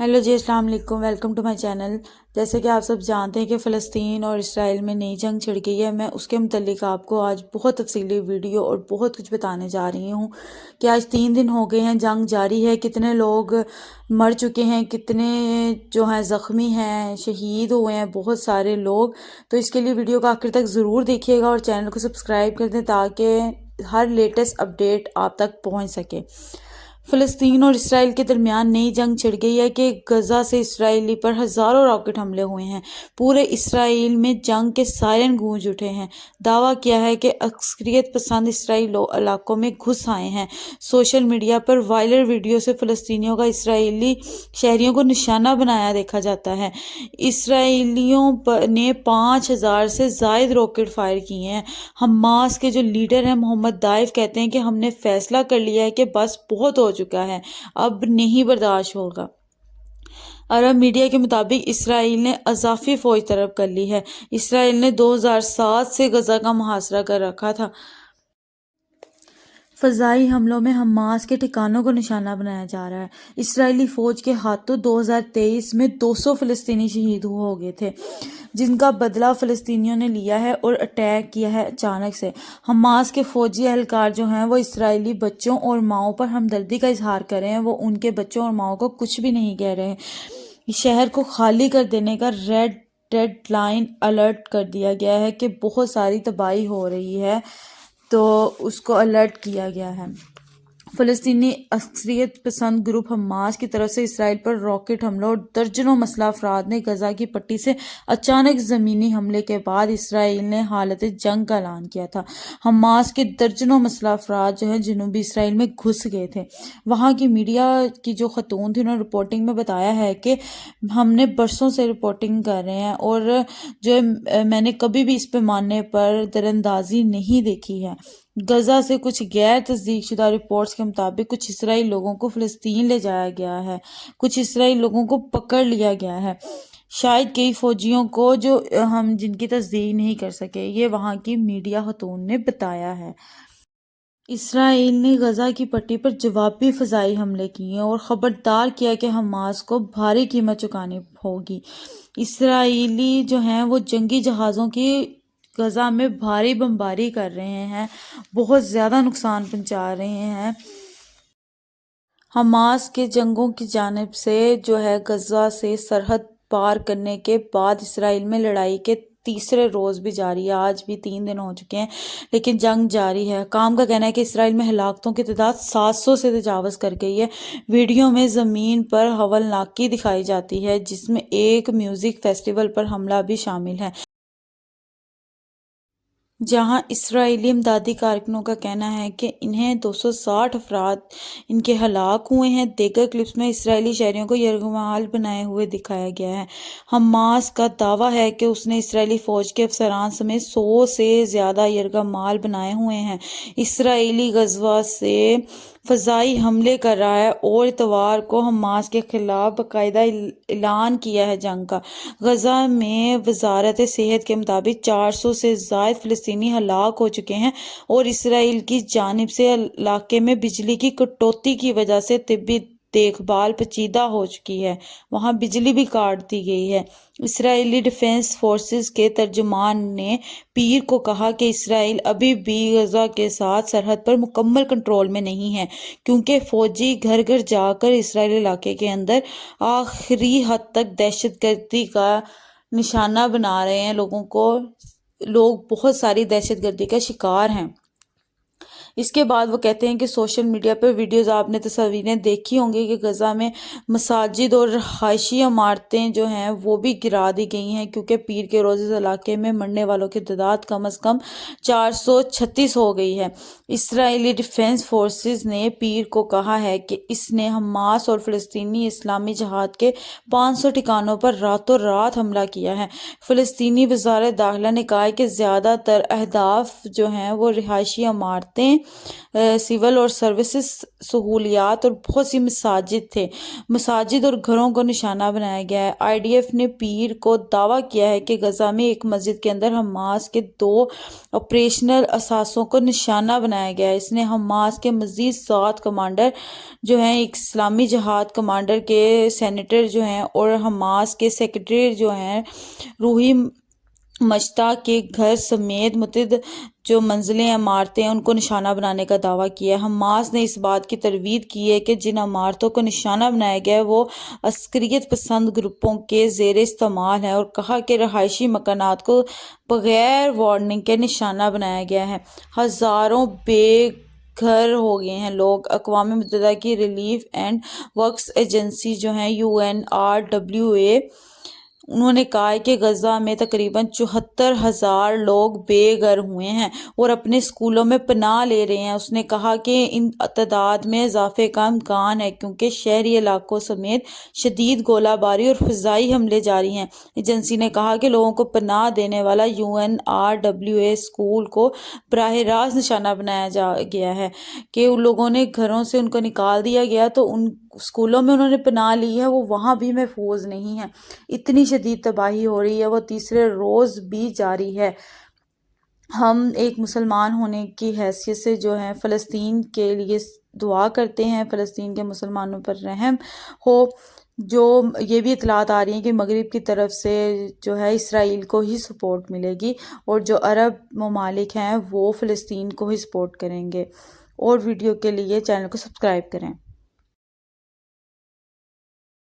Hello जी, अस्सलाम वालेकुम। Welcome to my channel. जैसे कि आप सब जानते हैं कि फ़लस्तीन और इसराइल में नई जंग छिड़ गई है। मैं उसके मुतल्लिक आपको आज बहुत तफसीली वीडियो और बहुत कुछ बताने जा रही हूँ कि आज 3 दिन हो गए हैं, जंग जारी है, कितने लोग मर चुके हैं, कितने जो हैं ज़ख्मी हैं, शहीद हुए हैं बहुत सारे लोग। तो इसके लिए वीडियो को आखिर तक ज़रूर देखिएगा और चैनल को सब्सक्राइब कर दें ताकि हर लेटेस्ट अपडेट आप तक पहुँच सके। फ़लस्तीन और इसराइल के दरमियान नई जंग छिड़ गई है कि गजा से इसराइली पर हज़ारों रॉकेट हमले हुए हैं। पूरे इसराइल में जंग के सायरन गूंज उठे हैं। दावा किया है कि अक्सरियत पसंद इसराइली इलाकों में घुस आए हैं। सोशल मीडिया पर वायरल वीडियो से फ़लस्तीनियों का इसराइली शहरियों को निशाना बनाया देखा जाता है। इसराइलियों ने 5,000 से ज़ायद रॉकेट फायर किए हैं। हमास के जो लीडर हैं मोहम्मद दाइफ कहते हैं कि हमने फैसला कर लिया है कि बस बहुत हो चुका है, अब नहीं बर्दाश्त होगा। अरब मीडिया के मुताबिक इसराइल ने अज़ाफ़ी फ़ौज तलब कर ली है। इसराइल ने 2007 से गजा का मुहासरा कर रखा था। फ़ज़ाई हमलों में हमास के ठिकानों को निशाना बनाया जा रहा है। इसराइली फ़ौज के हाथों 2023 में 200 फ़लस्तीनी शहीद हो गए थे, जिनका बदला फ़लस्तीनियों ने लिया है और अटैक किया है अचानक से। हमास के फ़ौजी एहलकार जो हैं वो इसराइली बच्चों और माओं पर हमदर्दी का इजहार कर रहे हैं। वो उनके बच्चों और माओं को कुछ भी नहीं कह रहे। शहर को खाली कर देने का रेड लाइन अलर्ट कर दिया गया है कि बहुत सारी तबाही हो रही है, तो उसको अलर्ट किया गया है। फ़लस्तीनी अक्सरियत पसंद ग्रुप हमास की तरफ से इसराइल पर रॉकेट हमलों और दर्जनों मसला अफराद ने गजा की पट्टी से अचानक ज़मीनी हमले के बाद इसराइल ने हालत जंग का ऐलान किया था। हमास के दर्जनों मसला अफराद जो है जनूबी इसराइल में घुस गए थे। वहाँ की मीडिया की जो खतून थी उन्होंने रिपोर्टिंग में बताया है कि हमने बरसों से रिपोर्टिंग कर रहे हैं और जो मैंने कभी भी इस पैमाने पर दरअंदाजी नहीं देखी है। गजा से कुछ गैर तस्दीक शुदा रिपोर्ट्स के मुताबिक कुछ इसराइली लोगों को फ़लस्तीन ले जाया गया है, कुछ इसराइली लोगों को पकड़ लिया गया है, शायद कई फौजियों को जो हम जिनकी तस्दीक नहीं कर सके। ये वहाँ की मीडिया खतून ने बताया है। इसराइल ने गजा की पट्टी पर जवाबी फ़ज़ाई हमले किए और ख़बरदार किया कि हमास को भारी कीमत चुकानी होगी। इसराइली जो हैं वो जंगी जहाज़ों की गजा में भारी बमबारी कर रहे हैं, बहुत ज़्यादा नुकसान पहुंचा रहे हैं। हमास के जंगों की जानिब से जो है गजा से सरहद पार करने के बाद इसराइल में लड़ाई के तीसरे रोज़ भी जारी है। आज भी 3 दिन हो चुके हैं लेकिन जंग जारी है। काम का कहना है कि इसराइल में हलाकतों की तादाद 700 से तजावज़ कर गई है। वीडियो में ज़मीन पर हवलनाकी दिखाई जाती है जिसमें एक म्यूज़िक फेस्टिवल पर हमला भी शामिल है, जहां इसराइली इमदादी कारकुनों का कहना है कि इन्हें 260 अफराद इनके हलाक हुए हैं। दीगर क्लिप्स में इसराइली शहरियों को यरगमाल बनाए हुए दिखाया गया है। हमास का दावा है कि उसने इसराइली फ़ौज के अफसरान समेत 100 से ज़्यादा यरगमाल बनाए हुए हैं। इसराइली गज़वा से फ़ज़ाई हमले कर रहा है और इतवार को हमास के खिलाफ बाकायदा ऐलान किया है जंग का। गजा में वजारत सेहत के मुताबिक 400 से ज़ायद फ़लस्तीनी हलाक हो चुके हैं और इसराइल की जानिब से इलाके में बिजली की कटौती की वजह से तिब्बी देखभाल पेचीदा हो चुकी है। वहां बिजली भी काट दी गई है। इसराइली डिफेंस फोर्सेस के तर्जुमान ने पीर को कहा कि इसराइल अभी भी गजा के साथ सरहद पर मुकम्मल कंट्रोल में नहीं है, क्योंकि फौजी घर घर जाकर इसराइली इलाके के अंदर आखिरी हद तक दहशतगर्दी का निशाना बना रहे हैं। लोग बहुत सारी दहशतगर्दी का शिकार हैं। इसके बाद वो कहते हैं कि सोशल मीडिया पर वीडियोस आपने तस्वीरें देखी होंगी कि गजा में मसाजिद और रहायशी इमारतें जो हैं वो भी गिरा दी गई हैं, क्योंकि पीर के रोज़ इस इलाके में मरने वालों की तादाद कम अज़ कम 436 हो गई है। इसराइली डिफेंस फोर्सेस ने पीर को कहा है कि इसने हमास और फ़लस्तीनी इस्लामी जहाद के 500 ठिकानों पर रातों रात हमला किया है। फ़लस्तीनी वज़ारत दाखिला ने कहा है कि ज़्यादातर अहदाफ जो हैं वो रिहायशी इमारतें سول اور سروسز سہولیات اور بہت سی مساجد تھے۔ مساجد اور گھروں کو نشانہ بنایا گیا ہے۔ IDF نے پیر کو دعویٰ کیا ہے کہ غزہ میں ایک مسجد کے اندر حماس کے 2 آپریشنل اثاثوں کو نشانہ بنایا گیا ہے۔ اس نے حماس کے مزید 7 کمانڈر جو ہیں، ایک اسلامی جہاد کمانڈر کے سینیٹر جو ہیں اور حماس کے سیکرٹری جو ہیں روحی مشتاق کے گھر سمیت متعدد جو منزلیں عمارتیں ان کو نشانہ بنانے کا دعویٰ کیا ہے۔ حماس نے اس بات کی تردید کی ہے کہ جن عمارتوں کو نشانہ بنایا گیا ہے وہ عسکریت پسند گروپوں کے زیر استعمال ہیں، اور کہا کہ رہائشی مکانات کو بغیر وارننگ کے نشانہ بنایا گیا ہے۔ ہزاروں بے گھر ہو گئے ہیں لوگ۔ اقوام متحدہ کی ریلیف اینڈ ورکس ایجنسی جو ہیں UNRWA، انہوں نے کہا ہے کہ غزہ میں تقریباً 74,000 لوگ بے گھر ہوئے ہیں اور اپنے اسکولوں میں پناہ لے رہے ہیں۔ اس نے کہا کہ ان تعداد میں اضافے کا امکان ہے کیونکہ شہری علاقوں سمیت شدید گولہ باری اور فضائی حملے جاری ہیں۔ ایجنسی نے کہا کہ لوگوں کو پناہ دینے والا UNRWA اسکول کو براہ راست نشانہ بنایا گیا ہے کہ ان لوگوں نے گھروں سے ان کو نکال دیا گیا تو ان اسکولوں میں انہوں نے پناہ لی ہے، وہ وہاں بھی محفوظ نہیں ہے۔ اتنی شدید تباہی ہو رہی ہے، وہ تیسرے روز بھی جاری ہے۔ ہم ایک مسلمان ہونے کی حیثیت سے جو ہے فلسطین کے لیے دعا کرتے ہیں، فلسطین کے مسلمانوں پر رحم ہو۔ جو یہ بھی اطلاعات آ رہی ہیں کہ مغرب کی طرف سے جو ہے اسرائیل کو ہی سپورٹ ملے گی اور جو عرب ممالک ہیں وہ فلسطین کو ہی سپورٹ کریں گے۔ اور ویڈیو کے لیے چینل کو سبسکرائب کریں۔